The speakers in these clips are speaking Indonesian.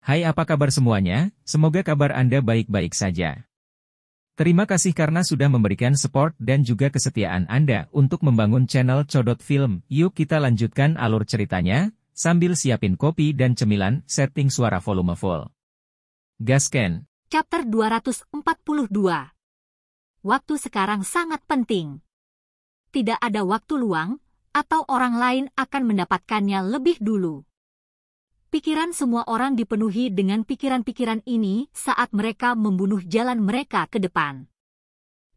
Hai, apa kabar semuanya? Semoga kabar Anda baik-baik saja. Terima kasih karena sudah memberikan support dan juga kesetiaan Anda untuk membangun channel Codot Film. Yuk kita lanjutkan alur ceritanya, sambil siapin kopi dan cemilan, setting suara volume full. Gasken. Chapter 242. Waktu sekarang sangat penting. Tidak ada waktu luang, atau orang lain akan mendapatkannya lebih dulu. Pikiran semua orang dipenuhi dengan pikiran-pikiran ini saat mereka membunuh jalan mereka ke depan.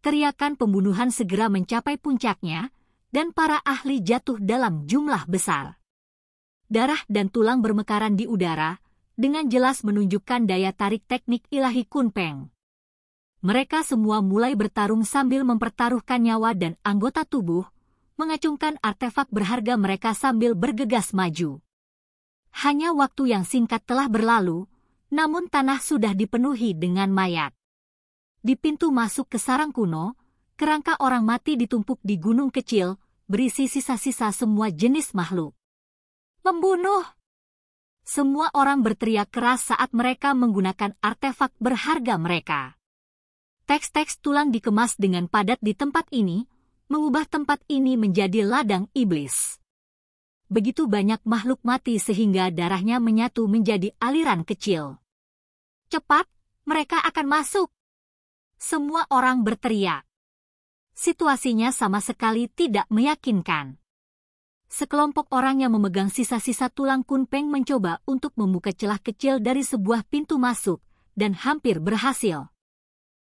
Teriakan pembunuhan segera mencapai puncaknya, dan para ahli jatuh dalam jumlah besar. Darah dan tulang bermekaran di udara, dengan jelas menunjukkan daya tarik teknik ilahi Kunpeng. Mereka semua mulai bertarung sambil mempertaruhkan nyawa dan anggota tubuh, mengacungkan artefak berharga mereka sambil bergegas maju. Hanya waktu yang singkat telah berlalu, namun tanah sudah dipenuhi dengan mayat. Di pintu masuk ke sarang kuno, kerangka orang mati ditumpuk di gunung kecil, berisi sisa-sisa semua jenis makhluk. Membunuh! Semua orang berteriak keras saat mereka menggunakan artefak berharga mereka. Teks-teks tulang dikemas dengan padat di tempat ini, mengubah tempat ini menjadi ladang iblis. Begitu banyak makhluk mati sehingga darahnya menyatu menjadi aliran kecil. Cepat, mereka akan masuk. Semua orang berteriak. Situasinya sama sekali tidak meyakinkan. Sekelompok orang yang memegang sisa-sisa tulang Kunpeng mencoba untuk membuka celah kecil dari sebuah pintu masuk, dan hampir berhasil.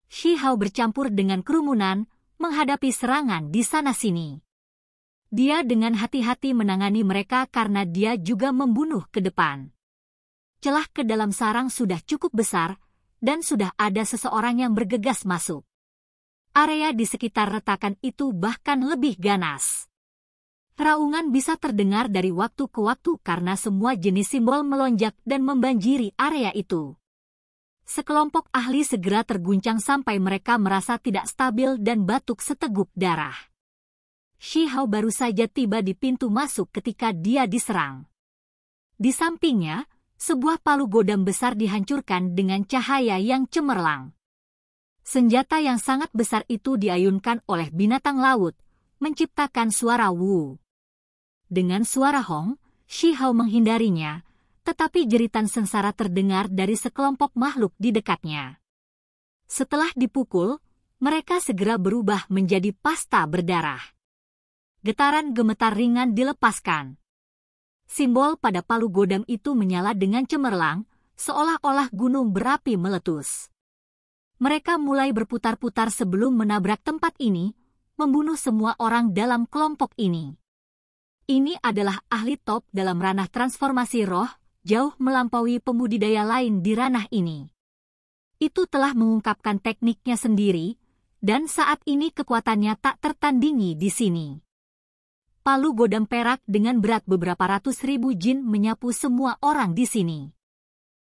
Shi Hao bercampur dengan kerumunan, menghadapi serangan di sana-sini. Dia dengan hati-hati menangani mereka karena dia juga membunuh ke depan. Celah ke dalam sarang sudah cukup besar, dan sudah ada seseorang yang bergegas masuk. Area di sekitar retakan itu bahkan lebih ganas. Raungan bisa terdengar dari waktu ke waktu karena semua jenis simbol melonjak dan membanjiri area itu. Sekelompok ahli segera terguncang sampai mereka merasa tidak stabil dan batuk seteguk darah. Shi Hao baru saja tiba di pintu masuk ketika dia diserang. Di sampingnya, sebuah palu godam besar dihancurkan dengan cahaya yang cemerlang. Senjata yang sangat besar itu diayunkan oleh binatang laut, menciptakan suara wu. Dengan suara hong, Shi Hao menghindarinya, tetapi jeritan sengsara terdengar dari sekelompok makhluk di dekatnya. Setelah dipukul, mereka segera berubah menjadi pasta berdarah. Getaran gemetar ringan dilepaskan. Simbol pada palu godam itu menyala dengan cemerlang, seolah-olah gunung berapi meletus. Mereka mulai berputar-putar sebelum menabrak tempat ini, membunuh semua orang dalam kelompok ini. Ini adalah ahli top dalam ranah transformasi roh, jauh melampaui pembudidaya lain di ranah ini. Itu telah mengungkapkan tekniknya sendiri, dan saat ini kekuatannya tak tertandingi di sini. Palu godam perak dengan berat beberapa ratus ribu jin menyapu semua orang di sini.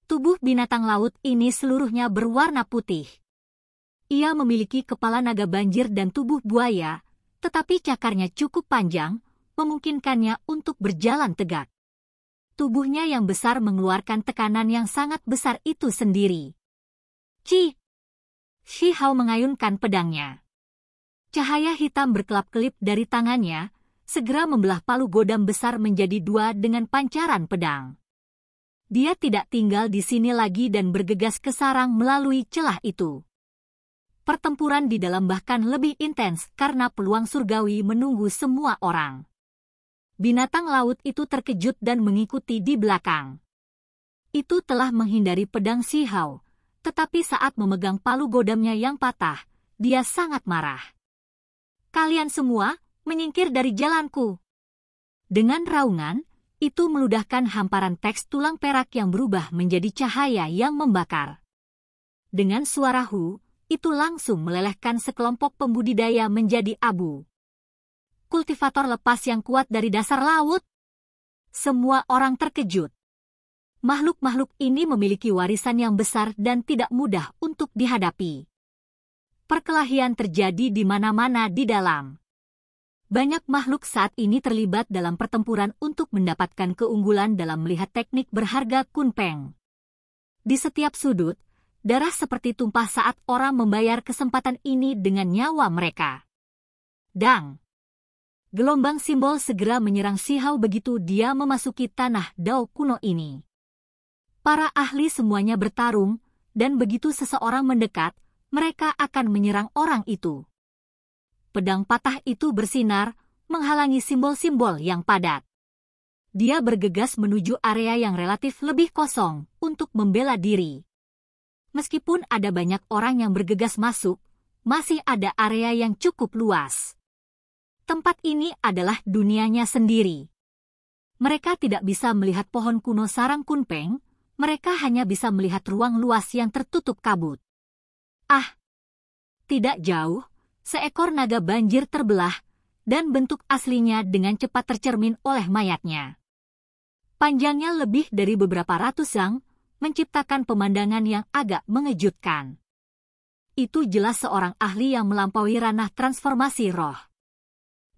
Tubuh binatang laut ini seluruhnya berwarna putih. Ia memiliki kepala naga banjir dan tubuh buaya, tetapi cakarnya cukup panjang, memungkinkannya untuk berjalan tegak. Tubuhnya yang besar mengeluarkan tekanan yang sangat besar itu sendiri. Shi Hao mengayunkan pedangnya. Cahaya hitam berkelap-kelip dari tangannya, segera membelah palu godam besar menjadi dua dengan pancaran pedang. Dia tidak tinggal di sini lagi dan bergegas ke sarang melalui celah itu. Pertempuran di dalam bahkan lebih intens karena peluang surgawi menunggu semua orang. Binatang laut itu terkejut dan mengikuti di belakang. Itu telah menghindari pedang Shi Hao, tetapi saat memegang palu godamnya yang patah, dia sangat marah. Kalian semua, menyingkir dari jalanku. Dengan raungan, itu meludahkan hamparan teks tulang perak yang berubah menjadi cahaya yang membakar. Dengan suara hu, itu langsung melelehkan sekelompok pembudidaya menjadi abu. Kultivator lepas yang kuat dari dasar laut. Semua orang terkejut. Makhluk-makhluk ini memiliki warisan yang besar dan tidak mudah untuk dihadapi. Perkelahian terjadi di mana-mana di dalam. Banyak makhluk saat ini terlibat dalam pertempuran untuk mendapatkan keunggulan dalam melihat teknik berharga Kunpeng. Di setiap sudut, darah seperti tumpah saat orang membayar kesempatan ini dengan nyawa mereka. Dang! Gelombang simbol segera menyerang Shihao begitu dia memasuki tanah Dao kuno ini. Para ahli semuanya bertarung, dan begitu seseorang mendekat, mereka akan menyerang orang itu. Pedang patah itu bersinar, menghalangi simbol-simbol yang padat. Dia bergegas menuju area yang relatif lebih kosong untuk membela diri. Meskipun ada banyak orang yang bergegas masuk, masih ada area yang cukup luas. Tempat ini adalah dunianya sendiri. Mereka tidak bisa melihat pohon kuno sarang Kunpeng, mereka hanya bisa melihat ruang luas yang tertutup kabut. Ah! Tidak jauh, seekor naga banjir terbelah, dan bentuk aslinya dengan cepat tercermin oleh mayatnya. Panjangnya lebih dari beberapa ratus yang, menciptakan pemandangan yang agak mengejutkan. Itu jelas seorang ahli yang melampaui ranah transformasi roh.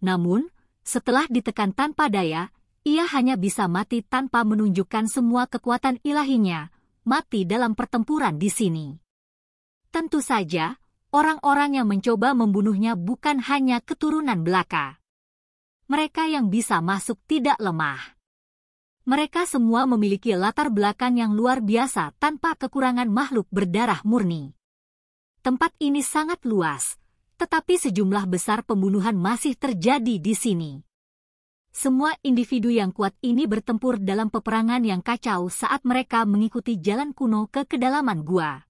Namun, setelah ditekan tanpa daya, ia hanya bisa mati tanpa menunjukkan semua kekuatan ilahinya, mati dalam pertempuran di sini. Tentu saja, orang-orang yang mencoba membunuhnya bukan hanya keturunan belaka. Mereka yang bisa masuk tidak lemah. Mereka semua memiliki latar belakang yang luar biasa tanpa kekurangan makhluk berdarah murni. Tempat ini sangat luas, tetapi sejumlah besar pembunuhan masih terjadi di sini. Semua individu yang kuat ini bertempur dalam peperangan yang kacau saat mereka mengikuti jalan kuno ke kedalaman gua.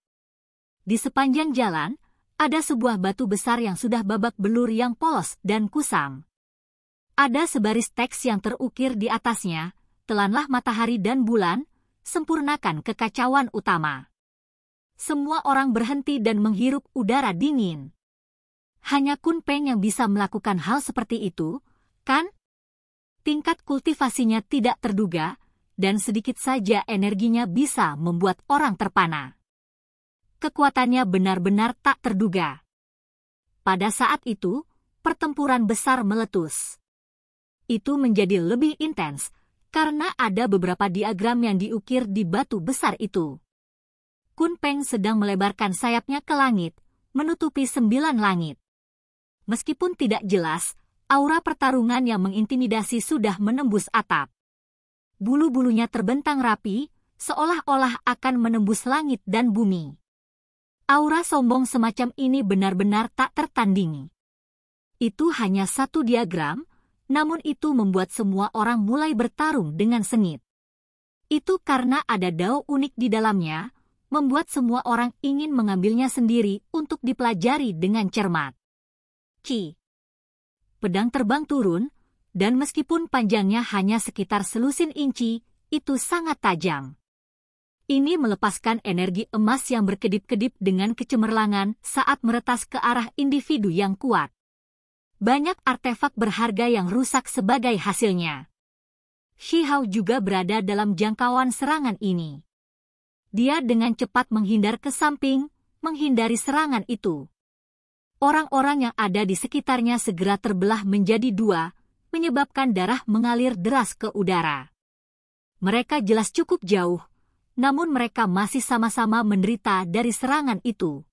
Di sepanjang jalan, ada sebuah batu besar yang sudah babak belur yang polos dan kusam. Ada sebaris teks yang terukir di atasnya, telanlah matahari dan bulan, sempurnakan kekacauan utama. Semua orang berhenti dan menghirup udara dingin. Hanya Kunpeng yang bisa melakukan hal seperti itu, kan? Tingkat kultivasinya tidak terduga, dan sedikit saja energinya bisa membuat orang terpana. Kekuatannya benar-benar tak terduga. Pada saat itu, pertempuran besar meletus. Itu menjadi lebih intens, karena ada beberapa diagram yang diukir di batu besar itu. Kunpeng sedang melebarkan sayapnya ke langit, menutupi 9 langit. Meskipun tidak jelas, aura pertarungan yang mengintimidasi sudah menembus atap. Bulu-bulunya terbentang rapi, seolah-olah akan menembus langit dan bumi. Aura sombong semacam ini benar-benar tak tertandingi. Itu hanya satu diagram, namun itu membuat semua orang mulai bertarung dengan sengit. Itu karena ada dao unik di dalamnya, membuat semua orang ingin mengambilnya sendiri untuk dipelajari dengan cermat. Ki. Pedang terbang turun, dan meskipun panjangnya hanya sekitar selusin inci, itu sangat tajam. Ini melepaskan energi emas yang berkedip-kedip dengan kecemerlangan saat meretas ke arah individu yang kuat. Banyak artefak berharga yang rusak sebagai hasilnya. Shihao juga berada dalam jangkauan serangan ini. Dia dengan cepat menghindar ke samping, menghindari serangan itu. Orang-orang yang ada di sekitarnya segera terbelah menjadi 2, menyebabkan darah mengalir deras ke udara. Mereka jelas cukup jauh, namun mereka masih sama-sama menderita dari serangan itu.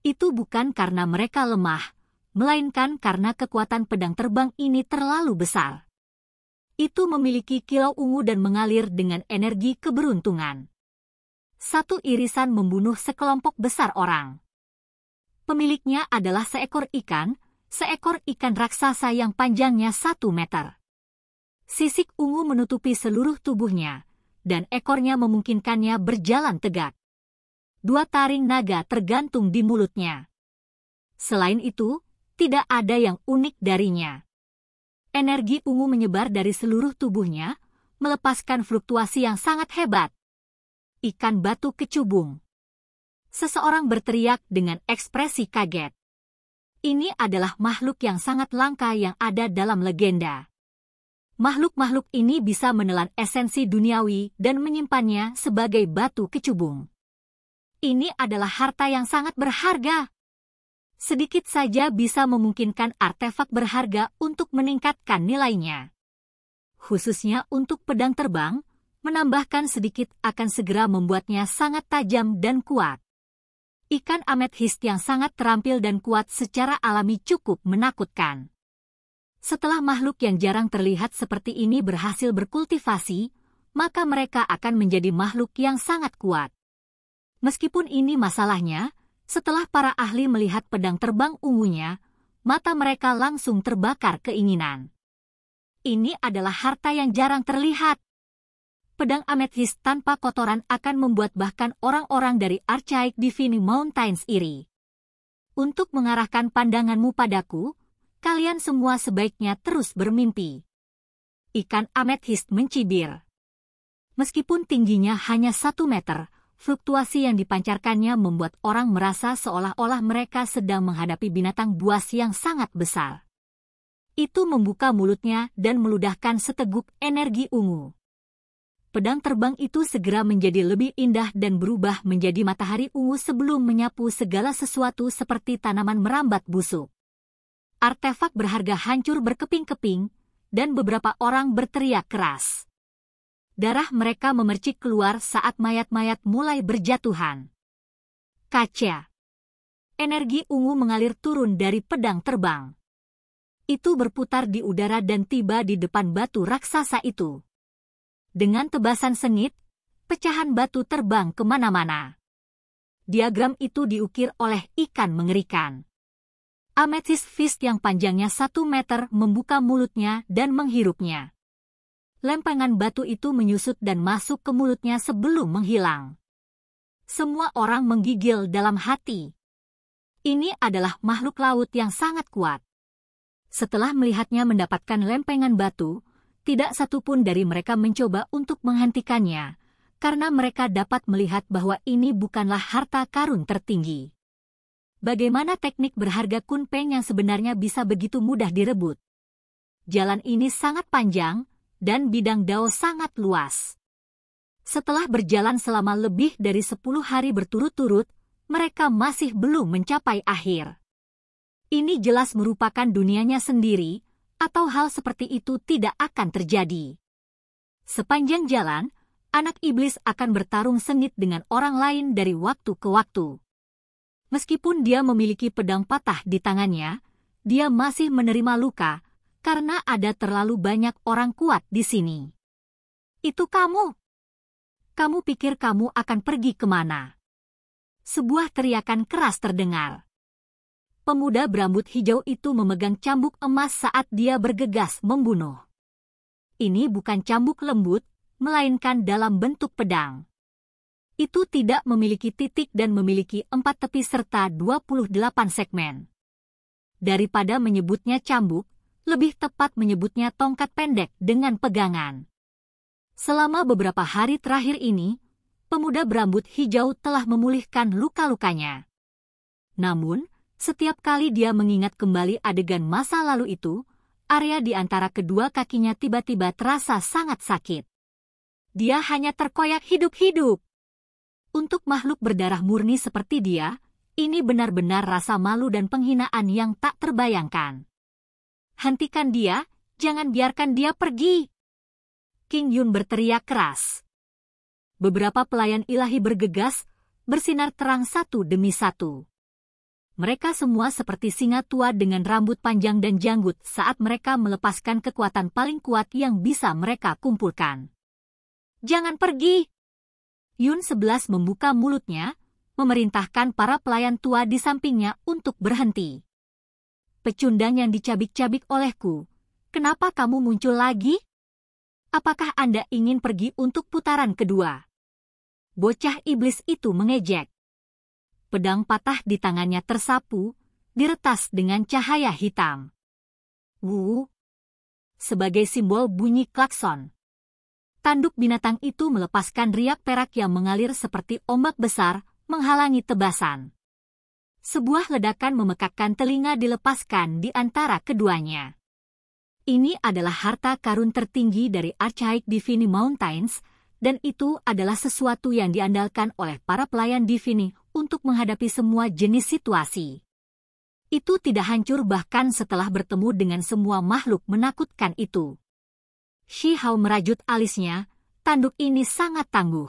Itu bukan karena mereka lemah, melainkan karena kekuatan pedang terbang ini terlalu besar. Itu memiliki kilau ungu dan mengalir dengan energi keberuntungan. Satu irisan membunuh sekelompok besar orang. Pemiliknya adalah seekor ikan raksasa yang panjangnya 1 meter. Sisik ungu menutupi seluruh tubuhnya, dan ekornya memungkinkannya berjalan tegak. 2 taring naga tergantung di mulutnya. Selain itu, tidak ada yang unik darinya. Energi ungu menyebar dari seluruh tubuhnya, melepaskan fluktuasi yang sangat hebat. Ikan batu kecubung. Seseorang berteriak dengan ekspresi kaget. Ini adalah makhluk yang sangat langka yang ada dalam legenda. Makhluk-makhluk ini bisa menelan esensi duniawi dan menyimpannya sebagai batu kecubung. Ini adalah harta yang sangat berharga. Sedikit saja bisa memungkinkan artefak berharga untuk meningkatkan nilainya. Khususnya untuk pedang terbang, menambahkan sedikit akan segera membuatnya sangat tajam dan kuat. Ikan amethyst yang sangat terampil dan kuat secara alami cukup menakutkan. Setelah makhluk yang jarang terlihat seperti ini berhasil berkultivasi, maka mereka akan menjadi makhluk yang sangat kuat. Meskipun ini masalahnya, setelah para ahli melihat pedang terbang ungunya, mata mereka langsung terbakar keinginan. Ini adalah harta yang jarang terlihat. Pedang amethyst tanpa kotoran akan membuat bahkan orang-orang dari Archaic Divine Mountains iri. Untuk mengarahkan pandanganmu padaku, kalian semua sebaiknya terus bermimpi. Ikan amethyst mencibir. Meskipun tingginya hanya 1 meter, fluktuasi yang dipancarkannya membuat orang merasa seolah-olah mereka sedang menghadapi binatang buas yang sangat besar. Itu membuka mulutnya dan meludahkan seteguk energi ungu. Pedang terbang itu segera menjadi lebih indah dan berubah menjadi matahari ungu sebelum menyapu segala sesuatu seperti tanaman merambat busuk. Artefak berharga hancur berkeping-keping, dan beberapa orang berteriak keras. Darah mereka memercik keluar saat mayat-mayat mulai berjatuhan. Kaca. Energi ungu mengalir turun dari pedang terbang. Itu berputar di udara dan tiba di depan batu raksasa itu. Dengan tebasan sengit, pecahan batu terbang kemana-mana. Diagram itu diukir oleh ikan mengerikan. Amethyst fish yang panjangnya 1 meter membuka mulutnya dan menghirupnya. Lempengan batu itu menyusut dan masuk ke mulutnya sebelum menghilang. Semua orang menggigil dalam hati. Ini adalah makhluk laut yang sangat kuat. Setelah melihatnya mendapatkan lempengan batu, tidak satupun dari mereka mencoba untuk menghentikannya, karena mereka dapat melihat bahwa ini bukanlah harta karun tertinggi. Bagaimana teknik berharga kunpeng yang sebenarnya bisa begitu mudah direbut? Jalan ini sangat panjang, dan bidang dao sangat luas. Setelah berjalan selama lebih dari 10 hari berturut-turut, mereka masih belum mencapai akhir. Ini jelas merupakan dunianya sendiri, atau hal seperti itu tidak akan terjadi. Sepanjang jalan, anak iblis akan bertarung sengit dengan orang lain dari waktu ke waktu. Meskipun dia memiliki pedang patah di tangannya, dia masih menerima luka, karena ada terlalu banyak orang kuat di sini. Itu kamu? Kamu pikir kamu akan pergi kemana? Sebuah teriakan keras terdengar. Pemuda berambut hijau itu memegang cambuk emas saat dia bergegas membunuh. Ini bukan cambuk lembut, melainkan dalam bentuk pedang. Itu tidak memiliki titik dan memiliki 4 tepi serta 28 segmen. Daripada menyebutnya cambuk, lebih tepat menyebutnya tongkat pendek dengan pegangan. Selama beberapa hari terakhir ini, pemuda berambut hijau telah memulihkan luka-lukanya. Namun, setiap kali dia mengingat kembali adegan masa lalu itu, area di antara kedua kakinya tiba-tiba terasa sangat sakit. Dia hanya terkoyak hidup-hidup. Untuk makhluk berdarah murni seperti dia, ini benar-benar rasa malu dan penghinaan yang tak terbayangkan. Hentikan dia, jangan biarkan dia pergi. King Yun berteriak keras. Beberapa pelayan ilahi bergegas, bersinar terang satu demi satu. Mereka semua seperti singa tua dengan rambut panjang dan janggut saat mereka melepaskan kekuatan paling kuat yang bisa mereka kumpulkan. Jangan pergi! Yun 11 membuka mulutnya, memerintahkan para pelayan tua di sampingnya untuk berhenti. Pecundang yang dicabik-cabik olehku, kenapa kamu muncul lagi? Apakah Anda ingin pergi untuk putaran kedua? Bocah iblis itu mengejek. Pedang patah di tangannya tersapu, diretas dengan cahaya hitam. Wu! Sebagai simbol bunyi klakson. Tanduk binatang itu melepaskan riak perak yang mengalir seperti ombak besar, menghalangi tebasan. Sebuah ledakan memekakkan telinga dilepaskan di antara keduanya. Ini adalah harta karun tertinggi dari Archaic Divine Mountains, dan itu adalah sesuatu yang diandalkan oleh para pelayan Divine untuk menghadapi semua jenis situasi. Itu tidak hancur bahkan setelah bertemu dengan semua makhluk menakutkan itu. Shi Hao merajut alisnya, tanduk ini sangat tangguh.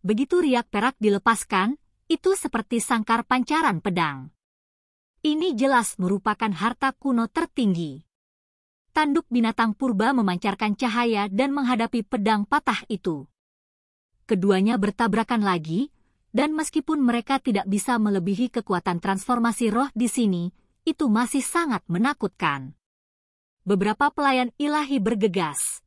Begitu riak perak dilepaskan, itu seperti sangkar pancaran pedang. Ini jelas merupakan harta kuno tertinggi. Tanduk binatang purba memancarkan cahaya dan menghadapi pedang patah itu. Keduanya bertabrakan lagi, dan meskipun mereka tidak bisa melebihi kekuatan transformasi roh di sini, itu masih sangat menakutkan. Beberapa pelayan ilahi bergegas.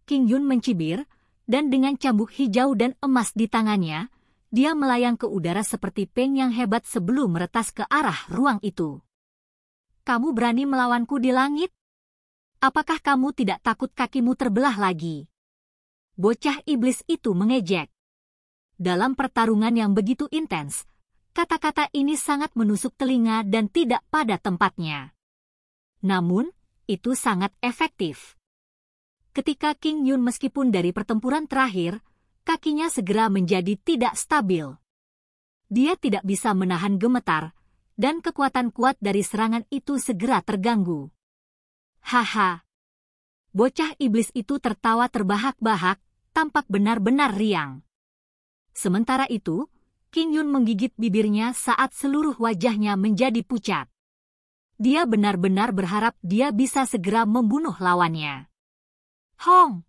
King Yun mencibir, dan dengan cambuk hijau dan emas di tangannya, dia melayang ke udara seperti peng yang hebat sebelum meretas ke arah ruang itu. Kamu berani melawanku di langit? Apakah kamu tidak takut kakimu terbelah lagi? Bocah iblis itu mengejek. Dalam pertarungan yang begitu intens, kata-kata ini sangat menusuk telinga dan tidak pada tempatnya. Namun, itu sangat efektif. Ketika King Yun meskipun dari pertempuran terakhir, kakinya segera menjadi tidak stabil. Dia tidak bisa menahan gemetar, dan kekuatan kuat dari serangan itu segera terganggu. Haha. Bocah iblis itu tertawa terbahak-bahak, tampak benar-benar riang. Sementara itu, King Yun menggigit bibirnya saat seluruh wajahnya menjadi pucat. Dia benar-benar berharap dia bisa segera membunuh lawannya. Hong!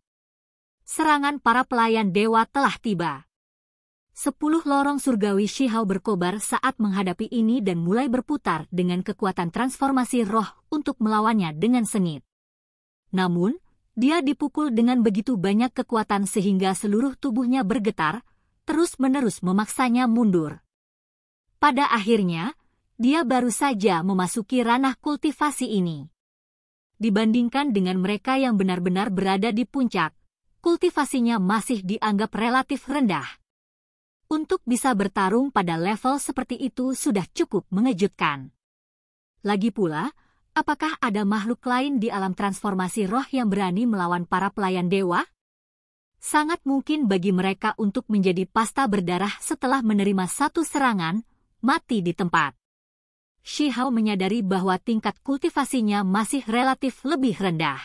Serangan para pelayan dewa telah tiba. 10 lorong surgawi Shihao berkobar saat menghadapi ini dan mulai berputar dengan kekuatan transformasi roh untuk melawannya dengan sengit. Namun, dia dipukul dengan begitu banyak kekuatan sehingga seluruh tubuhnya bergetar, terus-menerus memaksanya mundur. Pada akhirnya, dia baru saja memasuki ranah kultivasi ini. Dibandingkan dengan mereka yang benar-benar berada di puncak, kultivasinya masih dianggap relatif rendah. Untuk bisa bertarung pada level seperti itu sudah cukup mengejutkan. Lagi pula, apakah ada makhluk lain di alam transformasi roh yang berani melawan para pelayan dewa? Sangat mungkin bagi mereka untuk menjadi pasta berdarah setelah menerima satu serangan, mati di tempat. Shihao menyadari bahwa tingkat kultivasinya masih relatif lebih rendah.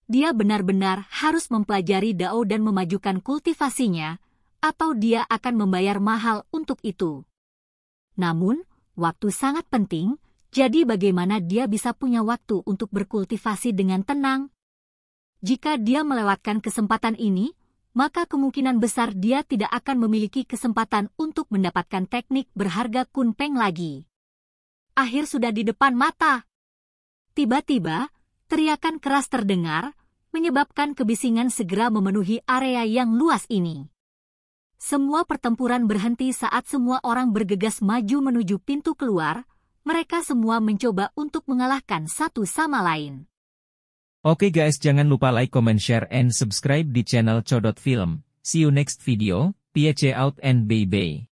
Dia benar-benar harus mempelajari Dao dan memajukan kultivasinya, atau dia akan membayar mahal untuk itu. Namun, waktu sangat penting, jadi bagaimana dia bisa punya waktu untuk berkultivasi dengan tenang? Jika dia melewatkan kesempatan ini, maka kemungkinan besar dia tidak akan memiliki kesempatan untuk mendapatkan teknik berharga Kunpeng lagi. Akhir sudah di depan mata. Tiba-tiba, teriakan keras terdengar, menyebabkan kebisingan segera memenuhi area yang luas ini. Semua pertempuran berhenti saat semua orang bergegas maju menuju pintu keluar. Mereka semua mencoba untuk mengalahkan satu sama lain. Oke guys, jangan lupa like, comment, share, and subscribe di channel Codot Film. See you next video. Peace out and bye-bye.